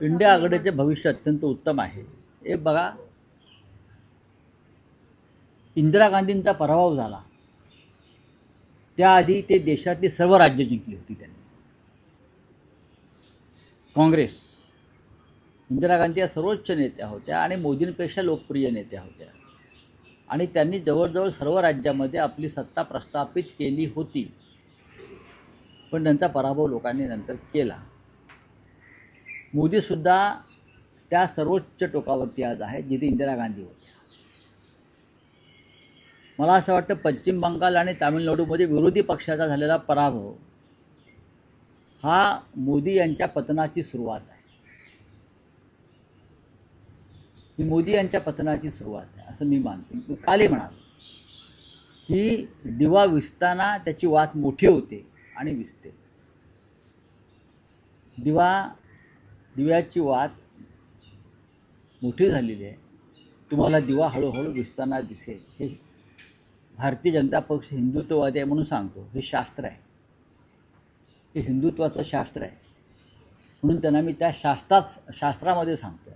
India आघाडीचे भविष्य अत्यंत उत्तम आहे. हे बघा, इंदिरा गांधींचा पराभव झाला त्याआधी ते देशातली सर्व राज्य जिंकली होती त्यांनी. काँग्रेस, इंदिरा गांधी या सर्वोच्च नेत्या होत्या आणि मोदींपेक्षा लोकप्रिय नेत्या होत्या आणि त्यांनी जवळजवळ सर्व राज्यामध्ये आपली सत्ता प्रस्थापित केली होती. पण त्यांचा पराभव लोकांनी नंतर केला. मोदीसुद्धा त्या सर्वोच्च टोकावरती आज आहे जिथे इंदिरा गांधी होत्या. मला असं वाटतं पश्चिम बंगाल आणि तामिळनाडूमध्ये विरोधी पक्षाचा झालेला पराभव हा मोदी यांच्या पतनाची सुरुवात आहे. ही मोदी यांच्या पतनाची सुरुवात आहे असं मी मानतो. कालही म्हणालो की दिवा विसताना त्याची वात मोठी होते आणि विसते. दिव्याची वात मोठी झालेली आहे. तुम्हाला दिवा हळूहळू विसताना दिसेल. हे भारतीय जनता पक्ष हिंदुत्ववादी आहे म्हणून सांगतो. हे शास्त्र आहे, हे हिंदुत्वाचं शास्त्र आहे म्हणून त्यांना मी त्या शास्त्रामध्ये सांगतो.